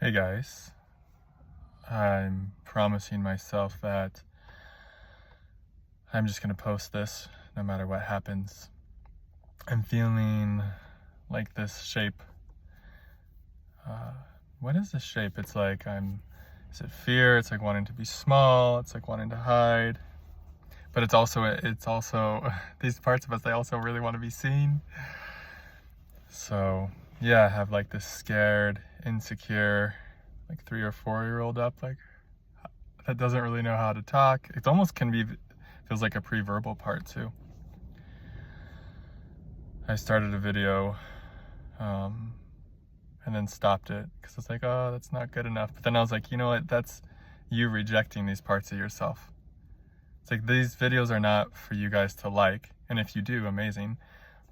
Hey guys, I'm promising myself that I'm just going to post this no matter what happens. I'm feeling like this shape. What is this shape? It's like is it fear? It's like wanting to be small. It's like wanting to hide. But it's also these parts of us, they also really want to be seen. So yeah, I have like this scared, insecure, like 3 or 4-year-old up, like that doesn't really know how to talk. It almost feels like a pre-verbal part too. I started a video and then stopped it because I was like, oh, that's not good enough. But then I was like, you know what? That's you rejecting these parts of yourself. It's like these videos are not for you guys to like. And if you do, amazing.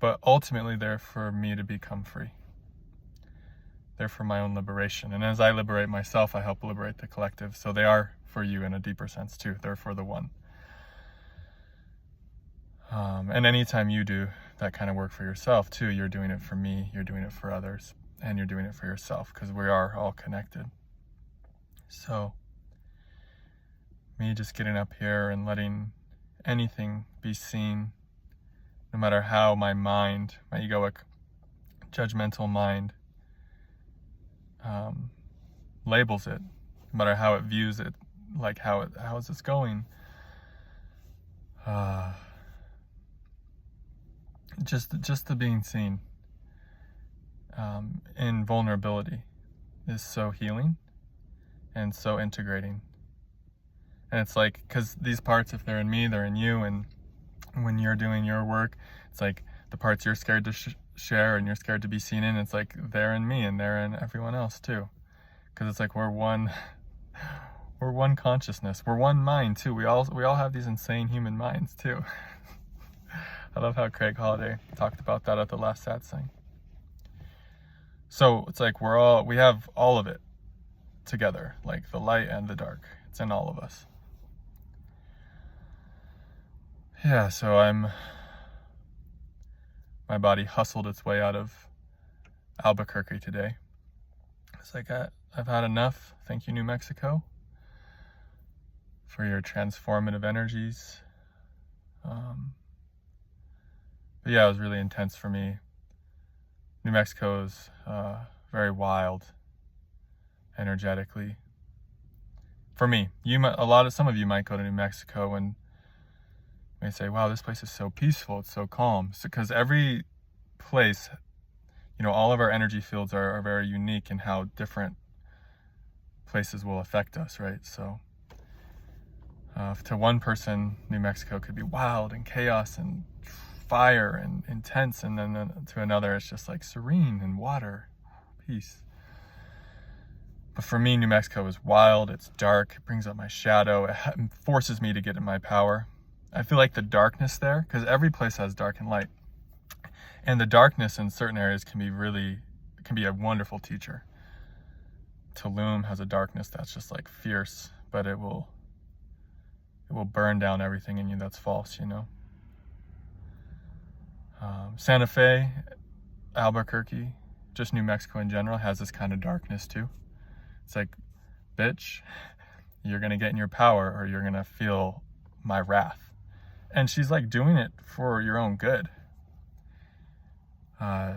But ultimately, they're for me to become free. They're for my own liberation. And as I liberate myself, I help liberate the collective. So they are for you in a deeper sense too. They're for the one. And anytime you do that kind of work for yourself too, you're doing it for me, you're doing it for others, and you're doing it for yourself because we are all connected. So me just getting up here and letting anything be seen, no matter how my mind, my egoic, judgmental mind labels it, no matter how it views it, like how is this going? Just the being seen in vulnerability is so healing and so integrating. And it's like, because these parts, if they're in me, they're in you. And when you're doing your work, it's like the parts you're scared to share and you're scared to be seen in, it's like they're in me and they're in everyone else too. Because it's like we're one consciousness. We're one mind too. We all have these insane human minds too. I love how Craig Holiday talked about that at the last satsang. So it's like we have all of it together, like the light and the dark. It's in all of us. Yeah, so my body hustled its way out of Albuquerque today. It's like, I've had enough. Thank you, New Mexico, for your transformative energies. But yeah, it was really intense for me. New Mexico is very wild, energetically. For me, some of you might go to New Mexico and may say, wow, this place is so peaceful, it's so calm. Because every place, all of our energy fields are very unique in how different places will affect us, right? So to one person, New Mexico could be wild and chaos and fire and intense, and then to another it's just like serene and water, peace. But for me, New Mexico is wild, it's dark, it brings up my shadow, it forces me to get in my power. I feel like the darkness there, because every place has dark and light, and the darkness in certain areas can be a wonderful teacher. Tulum has a darkness that's just like fierce, but it will burn down everything in you that's false, Santa Fe, Albuquerque, just New Mexico in general has this kind of darkness too. It's like, bitch, you're gonna get in your power or you're gonna feel my wrath. And she's like doing it for your own good.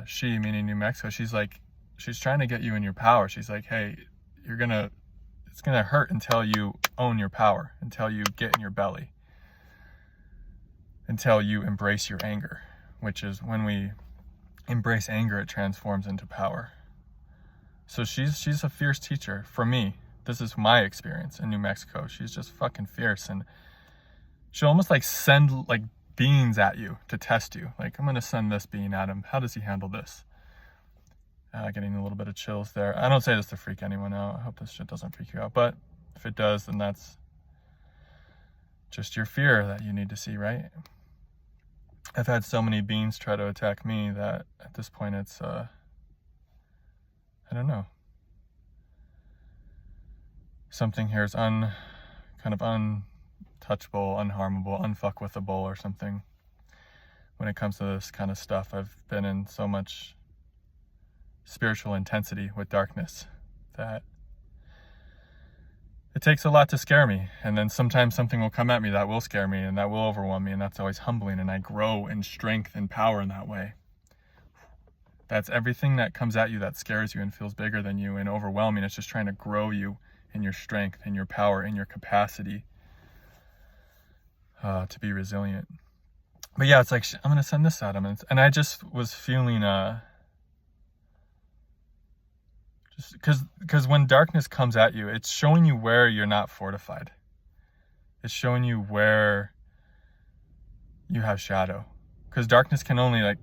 She, meaning New Mexico, she's trying to get you in your power. She's like, hey, it's gonna hurt until you own your power, until you get in your belly, until you embrace your anger, which is when we embrace anger, it transforms into power. So she's a fierce teacher for me. This is my experience in New Mexico. She's just fucking fierce, and she'll almost like send like beings at you to test you. Like, I'm gonna send this being at him. How does he handle this? Getting a little bit of chills there. I don't say this to freak anyone out. I hope this shit doesn't freak you out. But if it does, then that's just your fear that you need to see, right? I've had so many beings try to attack me that at this point it's, I don't know. Something here is kind of untouchable, unharmable, unfuckwithable or something. When it comes to this kind of stuff, I've been in so much spiritual intensity with darkness that it takes a lot to scare me. And then sometimes something will come at me that will scare me and that will overwhelm me. And that's always humbling. And I grow in strength and power in that way. That's everything that comes at you that scares you and feels bigger than you and overwhelming. It's just trying to grow you in your strength, in your power, in your capacity to be resilient. But yeah, it's like, I'm going to send this at him. And I just was feeling, just because when darkness comes at you, it's showing you where you're not fortified. It's showing you where you have shadow. Because darkness can only like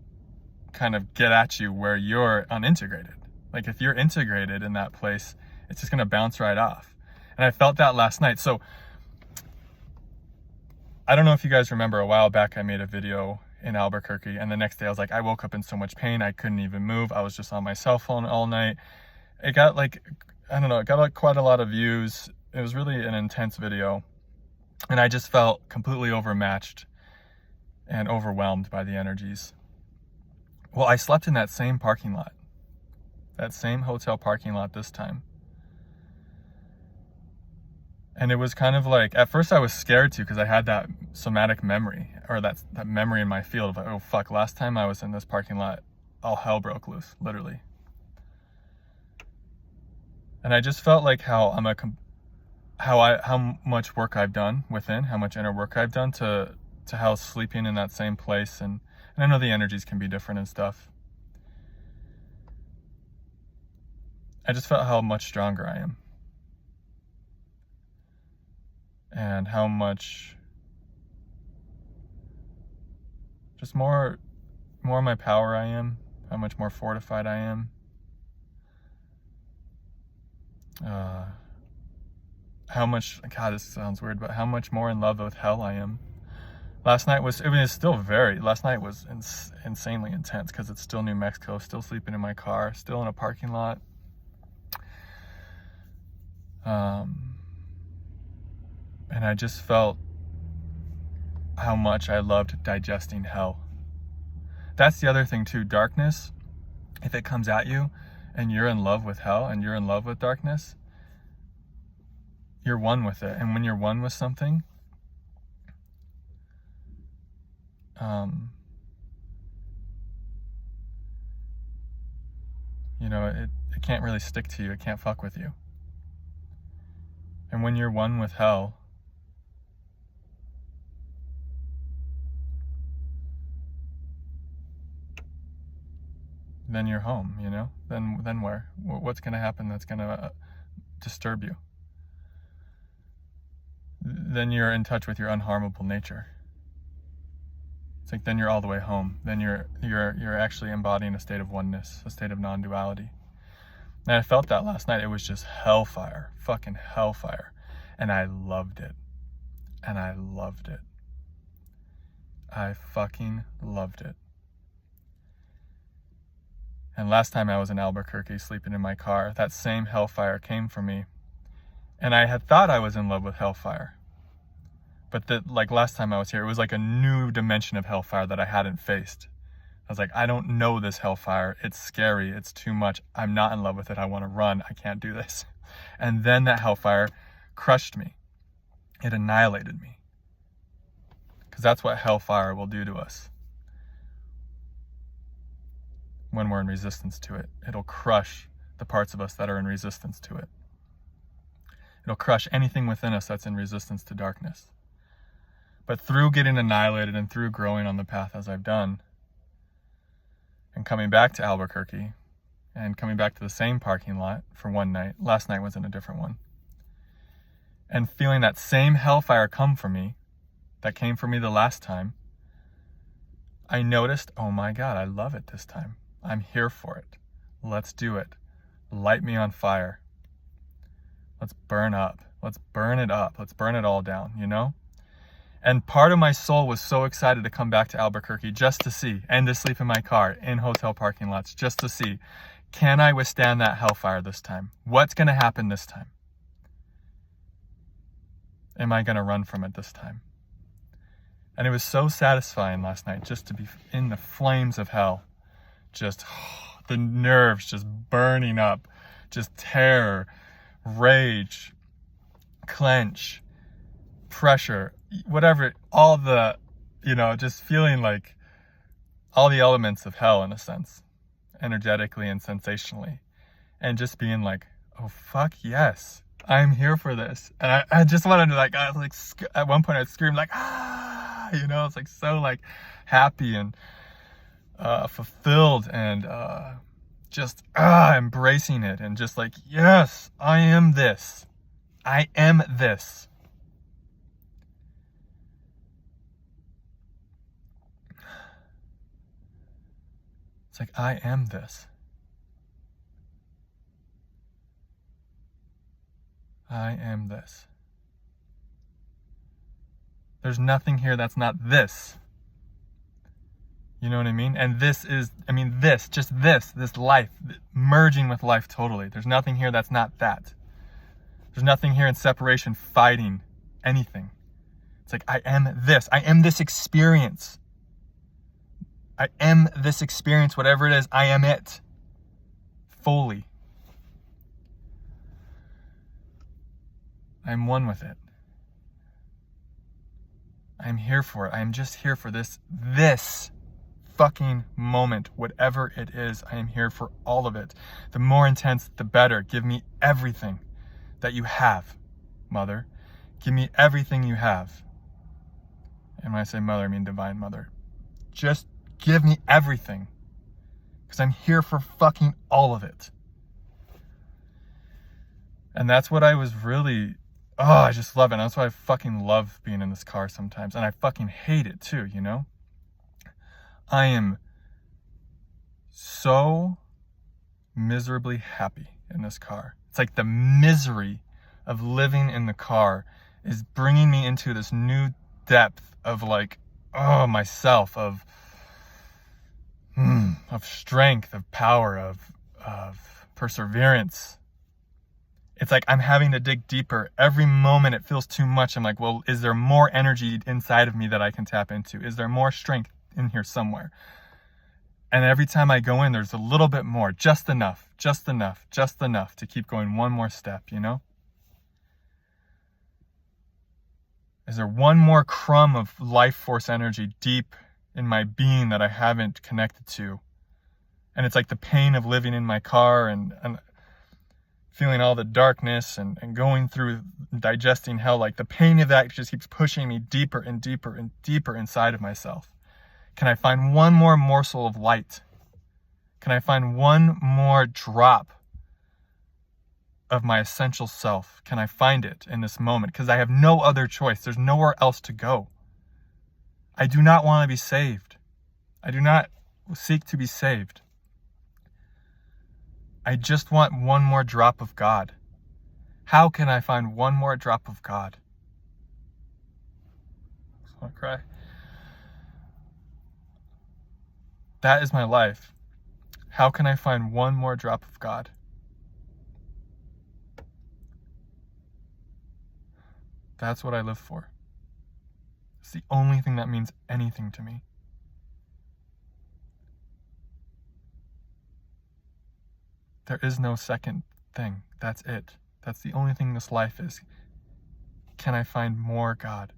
kind of get at you where you're unintegrated. Like if you're integrated in that place, it's just going to bounce right off. And I felt that last night. So I don't know if you guys remember, a while back I made a video in Albuquerque, and the next day I was like, I woke up in so much pain, I couldn't even move. I was just on my cell phone all night. It got like, I don't know, it got like quite a lot of views. It was really an intense video. And I just felt completely overmatched and overwhelmed by the energies. Well, I slept in that same parking lot, that same hotel parking lot this time. And it was kind of like, at first I was scared too, because I had that somatic memory, or that memory in my field of like, oh fuck, last time I was in this parking lot, all hell broke loose, literally. And I just felt like how much work I've done within, how much inner work I've done to how sleeping in that same place, and I know the energies can be different and stuff. I just felt how much stronger I am. And how much, just more my power I am, how much more fortified I am. How much, God, this sounds weird, but how much more in love with hell I am. Last night was, last night was insanely intense, because it's still New Mexico, still sleeping in my car, still in a parking lot. And I just felt how much I loved digesting hell. That's the other thing too, darkness, if it comes at you and you're in love with hell and you're in love with darkness, you're one with it. And when you're one with something, it can't really stick to you. It can't fuck with you. And when you're one with hell, then you're home, Then where? What's going to happen that's going to disturb you? Then you're in touch with your unharmable nature. It's like then you're all the way home. Then you're actually embodying a state of oneness, a state of non-duality. And I felt that last night. It was just hellfire, fucking hellfire. And I loved it. And I loved it. I fucking loved it. And last time I was in Albuquerque sleeping in my car, that same hellfire came for me. And I had thought I was in love with hellfire. But last time I was here, it was like a new dimension of hellfire that I hadn't faced. I was like, I don't know this hellfire. It's scary. It's too much. I'm not in love with it. I want to run. I can't do this. And then that hellfire crushed me. It annihilated me. Because that's what hellfire will do to us. When we're in resistance to it, it'll crush the parts of us that are in resistance to it. It'll crush anything within us that's in resistance to darkness. But through getting annihilated and through growing on the path as I've done, and coming back to Albuquerque, and coming back to the same parking lot for one night, last night was in a different one, and feeling that same hellfire come for me, that came for me the last time, I noticed, oh my God, I love it this time. I'm here for it. Let's do it. Light me on fire. Let's burn up. Let's burn it up. Let's burn it all down, And part of my soul was so excited to come back to Albuquerque just to see, and to sleep in my car in hotel parking lots, just to see, can I withstand that hellfire this time? What's going to happen this time? Am I going to run from it this time? And it was so satisfying last night just to be in the flames of hell. Just the nerves just burning up, just terror, rage, clench, pressure, whatever, all the, just feeling like all the elements of hell in a sense, energetically and sensationally, and just being like, oh fuck yes, I'm here for this. And I just wanted to I was like, at one point I'd scream like, ah, it's like so like happy and fulfilled and just embracing it and just like, yes, I am this. I am this. It's like, I am this. I am this. There's nothing here that's not this. You know what I mean? And this life, merging with life totally. There's nothing here that's not that. There's nothing here in separation, fighting anything. It's like, I am this. I am this experience. I am this experience, whatever it is, I am it. Fully. I'm one with it. I'm here for it. I'm just here for this fucking moment, whatever it is. I am here for all of it. The more intense, the better. Give me everything that you have, Mother. Give me everything you have. And when I say Mother, I mean Divine Mother. Just give me everything. Because I'm here for fucking all of it. And that's what I was really... I just love it. And that's why I fucking love being in this car sometimes. And I fucking hate it too, I am so miserably happy in this car. It's like the misery of living in the car is bringing me into this new depth of like, myself, of strength, of power, of perseverance. It's like I'm having to dig deeper. Every moment it feels too much. I'm like, well, is there more energy inside of me that I can tap into? Is there more strength in here somewhere? And every time I go in, there's a little bit more, just enough to keep going one more step, Is there one more crumb of life force energy deep in my being that I haven't connected to? And it's like the pain of living in my car and feeling all the darkness and going through digesting hell, like the pain of that just keeps pushing me deeper and deeper and deeper inside of myself. Can I find one more morsel of light? Can I find one more drop of my essential self? Can I find it in this moment? Because I have no other choice. There's nowhere else to go. I do not want to be saved. I do not seek to be saved. I just want one more drop of God. How can I find one more drop of God? I just want to cry. That is my life. How can I find one more drop of God? That's what I live for. It's the only thing that means anything to me. There is no second thing. That's it. That's the only thing this life is. Can I find more God?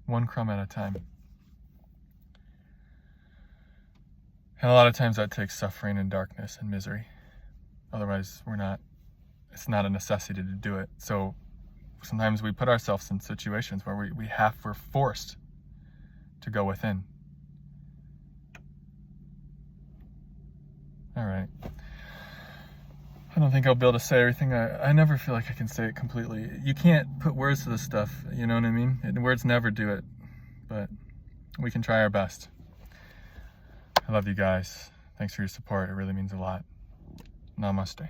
One crumb at a time. And a lot of times that takes suffering and darkness and misery. Otherwise, it's not a necessity to do it. So sometimes we put ourselves in situations where we're forced to go within. All right. I don't think I'll be able to say everything. I never feel like I can say it completely. You can't put words to this stuff, you know what I mean? Words never do it, but we can try our best. I love you guys. Thanks for your support. It really means a lot. Namaste.